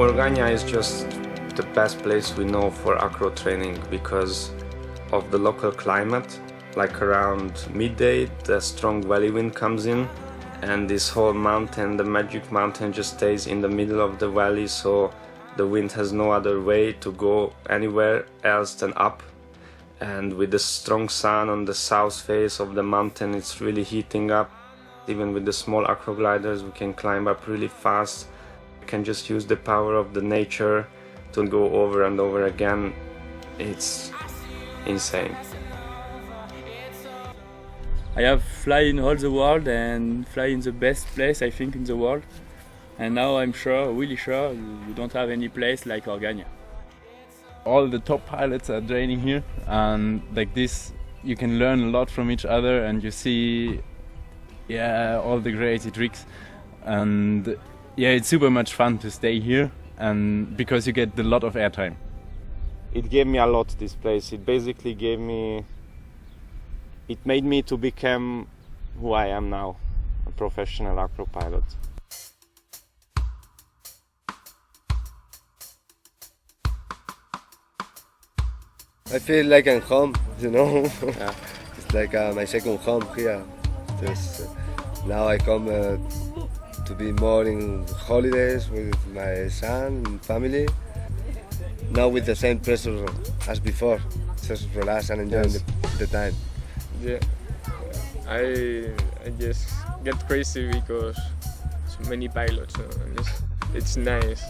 Organya is just the best place we know for acro training because of the local climate. Like around midday, the strong valley wind comes in, and this whole mountain, the Magic Mountain, just stays in the middle of the valley, so the wind has no other way to go anywhere else than up. And with the strong sun on the south face of the mountain, it's really heating up. Even with the small acro gliders, we can climb up really fast. We can just use the power of the nature to go over and over again. It's insane. I have fly in all the world and fly in the best place I think in the world. And now I'm sure, really sure, you don't have any place like Organya. All the top pilots are training here, and like this you can learn a lot from each other, and you see all the crazy tricks. And yeah, it's super much fun to stay here, and because you get a lot of airtime. It gave me a lot, this place. It basically it made me to become who I am now, a professional acro pilot. I feel like I'm home, you know. Yeah. It's like my second home here. Just, now I come to be more in holidays with my son and family. Not with the same pressure as before. Just relax and enjoy the time. Yeah, I just get crazy because so many pilots, and it's nice.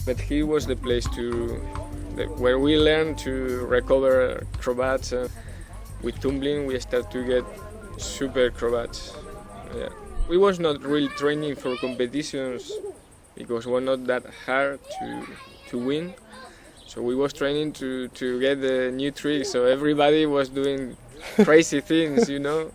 But here was the place where we learned to recover acrobats. With tumbling, we started to get super acrobats. Yeah. We was not really training for competitions because we're not that hard to win. So we was training to get the new tricks. So everybody was doing crazy things, you know.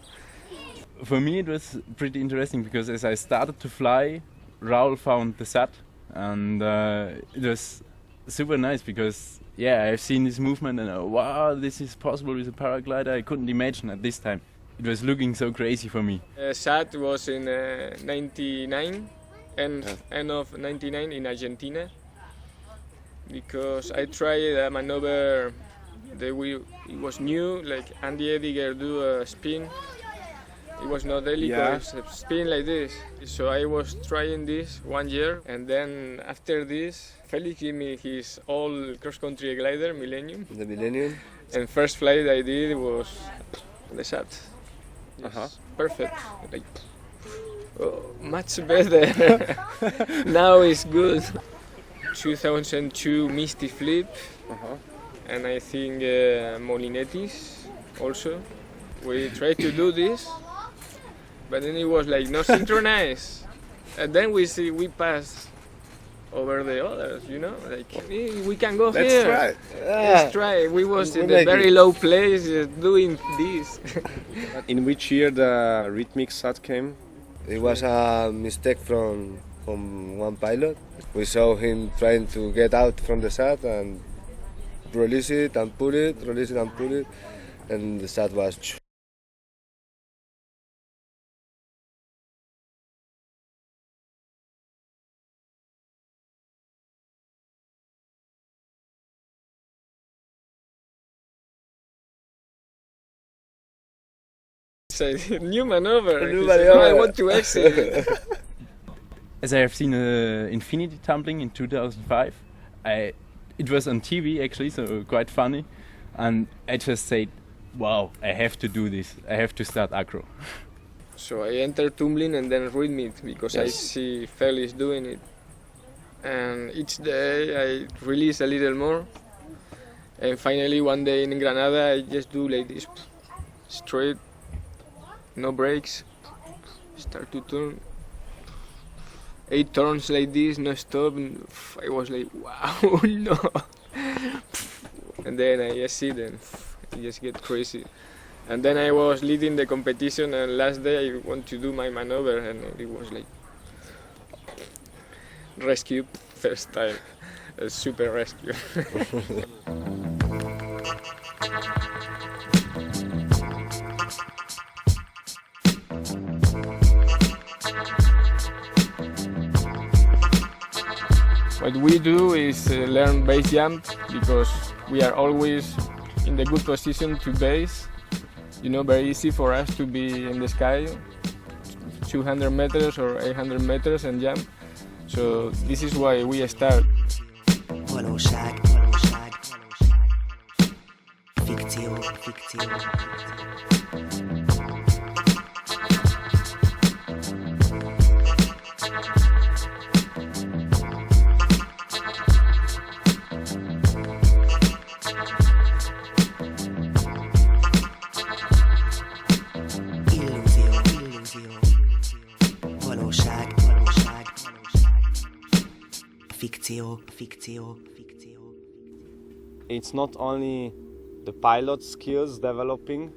For me it was pretty interesting because as I started to fly, Raul found the SAT. And it was super nice because I've seen this movement and wow, this is possible with a paraglider. I couldn't imagine at this time. It was looking so crazy for me. SAT was in 99, end of 99 in Argentina, because I tried a maneuver that it was new, like Andy Ediger do a spin. It was not helical, it's a spin like this. So I was trying this 1 year, and then after this, Felix gave me his old cross-country glider, Millennium. The Millennium. And first flight I did was the SAT. Yes, perfect. Like, much better. Now it's good. 2002 Misty Flip, and I think Molinetti's also. We tried to do this. But then it was like not synchronized, and then we passed over the others, you know, like hey, we can go Let's here. Try. Let's try. We was in a very low place doing this. In which year the rhythmic SAT came? It was a mistake from one pilot. We saw him trying to get out from the SAT and release it and pull it, release it and pull it, and the SAT was. It's a new maneuver. I want to exit. As I have seen Infinity tumbling in 2005, it was on TV actually, so quite funny, and I just said, wow, I have to do this, I have to start acro. So I entered tumbling and then rhythmic because I see Felix doing it. And each day I release a little more. And finally one day in Granada I just do like this. straight, no brakes, start to turn. 8 turns like this, no stop. I was like, wow, no. And then I just sit and I just get crazy. And then I was leading the competition, and last day I want to do my maneuver, and it was like rescue first time, a super rescue. What we do is learn base jump, because we are always in the good position to base. You know, very easy for us to be in the sky, 200 meters or 800 meters and jump. So this is why we start. It's not only the pilot skills developing,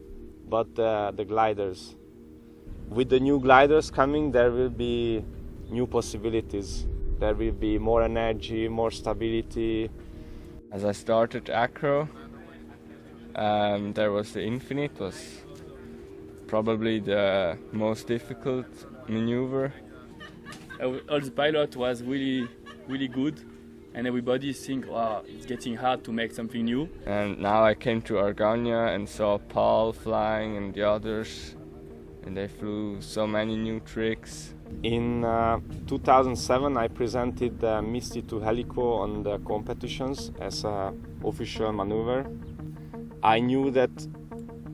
but the gliders. With the new gliders coming, there will be new possibilities. There will be more energy, more stability. As I started acro, there was the infinite, was probably the most difficult maneuver. All the pilot was really good, and everybody think, wow, it's getting hard to make something new. And now I came to Argania and saw Paul flying and the others, and they flew so many new tricks. In 2007, I presented the Misty to Helico on the competitions as an official maneuver. I knew that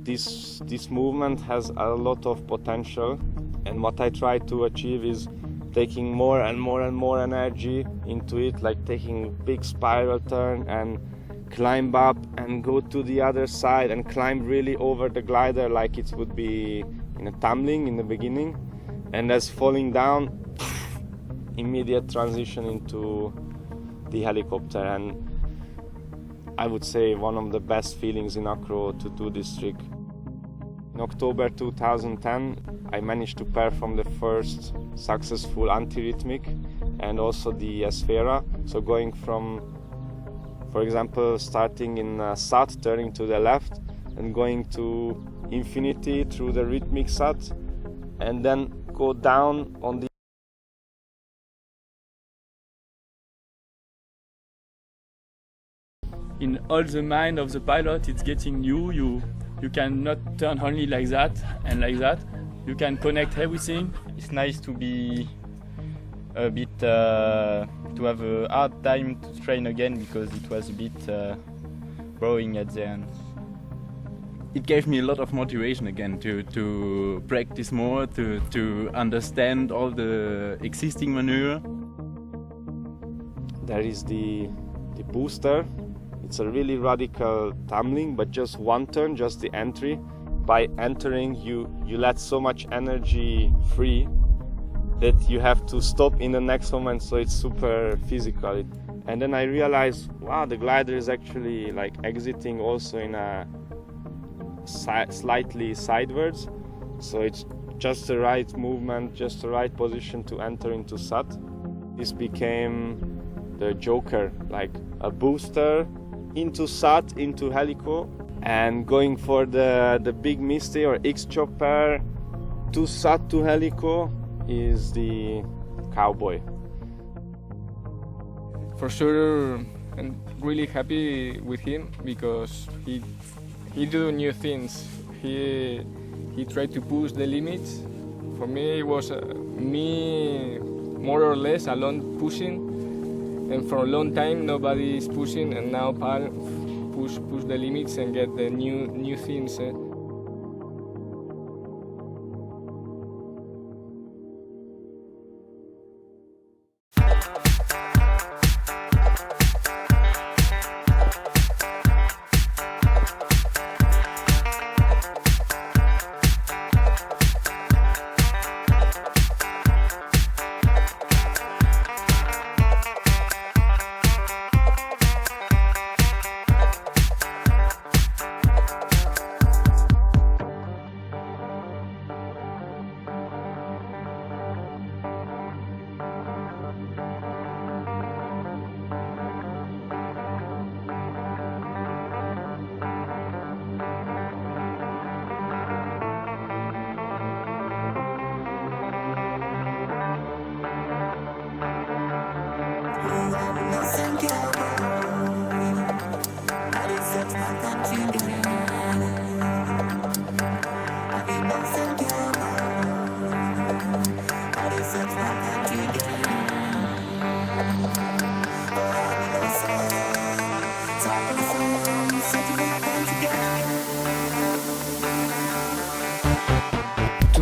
this movement has a lot of potential, and what I try to achieve is taking more and more energy into it, like taking big spiral turn and climb up and go to the other side and climb really over the glider like it would be in a tumbling in the beginning, and as falling down, immediate transition into the helicopter. And I would say one of the best feelings in acro to do this trick. In October 2010, I managed to perform the first successful anti-rhythmic and also the Sfera. So going from, for example, starting in SAT, turning to the left, and going to infinity through the rhythmic SAT, and then go down on the in all the mind of the pilot, it's getting new. You cannot turn only like that and like that. You can connect everything. It's nice to be a bit to have a hard time to train again, because it was a bit boring at the end. It gave me a lot of motivation again to practice more, to understand all the existing maneuver. There is the booster. It's a really radical tumbling, but just one turn, just the entry. By entering, you let so much energy free that you have to stop in the next moment, so it's super physical. And then I realized, wow, the glider is actually like exiting also in a slightly sidewards, so it's just the right movement, just the right position to enter into SAT. This became the joker, like a booster into SAT, into helico, and going for the big Misty or X-chopper to SAT to helico is the cowboy. For sure, I'm really happy with him, because he do new things. He tried to push the limits. For me, it was me more or less alone pushing, and for a long time nobody is pushing, and now Paul push the limits and get the new things.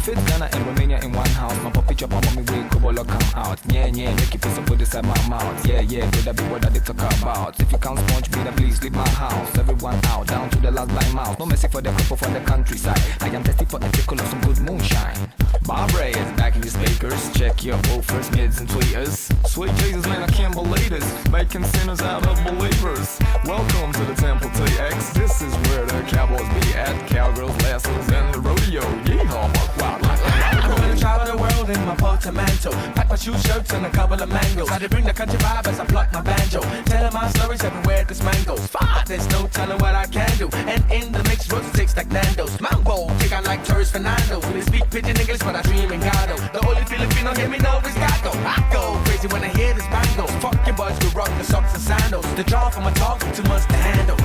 Fit Ghana and Romania in one house. My puppy chop on me wig, Kobola come out. Yeah, make you piece of food inside my mouth. Yeah, better be what they talk about. If you can't sponge, better please leave my house. Everyone out, down to the last blind mouse. No messing for the couple from the countryside. I am testing for a tickle of some good moonshine. Barbara is back in the speakers. Check your woofers, mids and tweeters. Sweet Jesus, man, I can't believe this. Making sinners out of believers. Welcome to the Temple TX. This is where the cowboys be at. Cowgirls, lessons, and the rodeo. Yeehaw, wow. I'm gonna travel the world in my portmanteau. Pack my shoe shirts and a couple of mangoes. I bring the country vibe as I pluck my banjo. Telling my stories everywhere this man goes. Fuck, there's no telling what I can do. And in the mix, roast sticks like Nando's. Mambo, kick out like tourist Fernando. They speak pidgin English, but I dream in Gado. The only Filipino hear me know is Gato. I go crazy when I hear this bango. Fuck your boys, we rock the socks and sandals. The draw from my talk, too much to handle.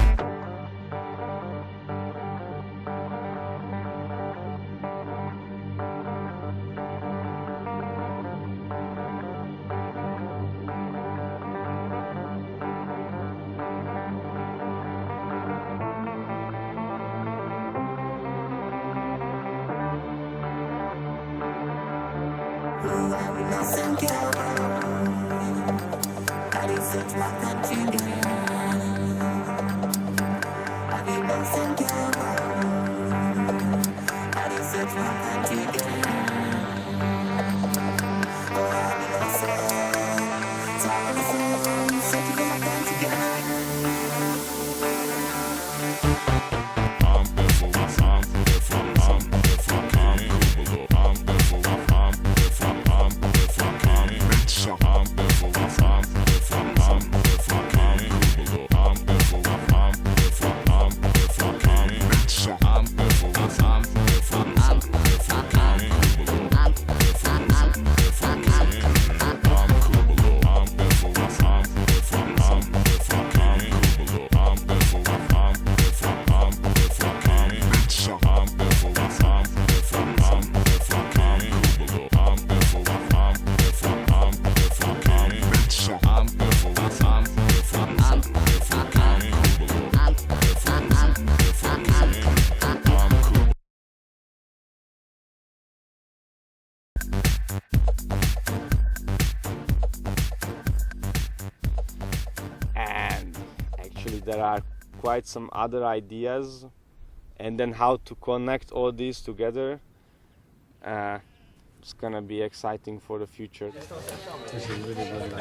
There are quite some other ideas, and then how to connect all these together. It's gonna be exciting for the future. This is really good.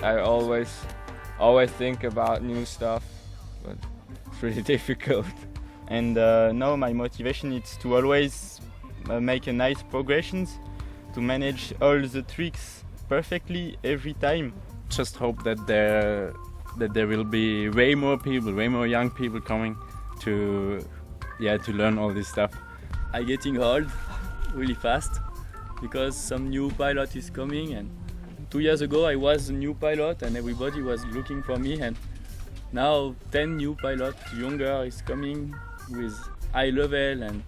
I always think about new stuff, but it's really difficult. And now my motivation is to always make a nice progressions, to manage all the tricks perfectly every time. Just hope that there will be way more young people coming to learn all this stuff. I'm getting old really fast because some new pilot is coming, and 2 years ago I was a new pilot and everybody was looking for me, and now 10 new pilots younger is coming with high level and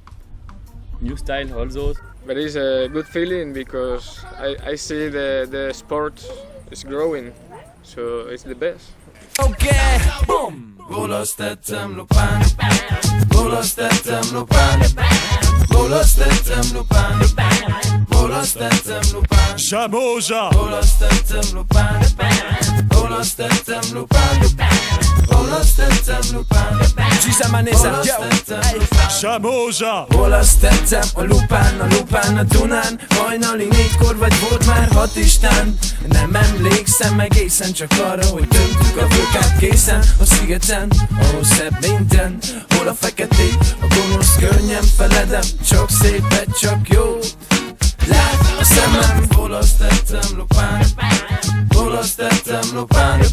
new style also. But it's a good feeling because I see the sport is growing, so it's the best. Okay, boom! Bolos tettem lupan, bolos tettem lupan, bolos tettem lupan, bolos tettem lupan, Shamoja, bolos tettem lupan, bolos tettem lupan, bolos tettem lupan, Shamoja, bolos tettem a lupán a Dunán, hajnali 4-kor vagy volt már 6 Isten. Nem emlékszem egészen csak arra, hogy döntük a völkát készen a szigeten, ahol szebb minden, hol a feketék, a gonosz könnyen feledem, csak szépet, csak jót. Lupin.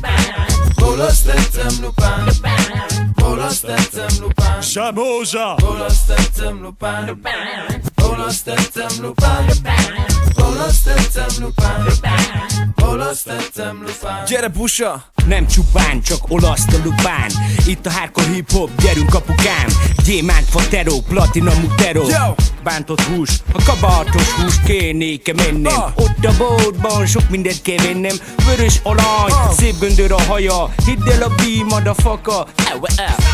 Bolos tetem Lupin. Bolos tetem Lupin. Samoza. Bolos tetem Lupin. Bolos tetem Lupin. Bolos tetem Lupin. Bolos tetem Lupin. Gyere busa! Nem csupán, csak olasz a lupán. Itt a hardcore hip-hop, gyerünk apukám. Gyémánt, fateró, platinum teró. Bántott hús, a kabátos hús kénéke mennem. Ott a boltban sok mindent kell vennem. Vörös alany, szép göndör a haja. Hidd el a bímad a faka.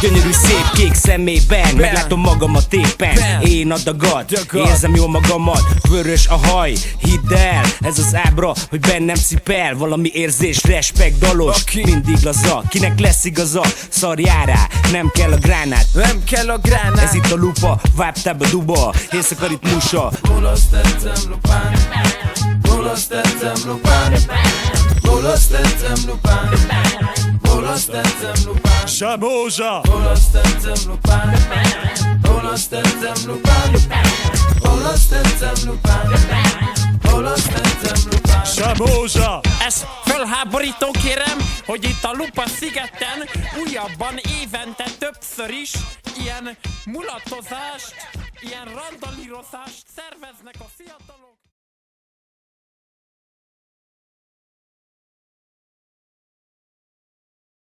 Gyönyörű szép kék szemében. Meglátom magamat éppen. Én a dagat, érzem jól magamat. Vörös a haj, hidd el. Ez az ábra, hogy bennem cipel. Valami érzés, respekt, dalos. Mindig laza, kinek lesz igaza. Szarjárá, nem kell a gránát. Nem kell a gránát. Ez itt a lupa, váptább a duba. Éjszaka ritmusa. Bolos tetem Lupin. Bolos tetem Lupin. Bolos tetem Lupin. Bolos tetem Lupin. Samoza. Bolos tetem Lupin. Bolos tetem Lupin. Bolos tetem Lupin. Bolos tetem Lupin. Samoza. Ez fölháborító, kérem, hogy itt a Lupa szigeten újabban évente többször is ilyen mulatozást, ilyen randalírozást szerveznek a fiatalok.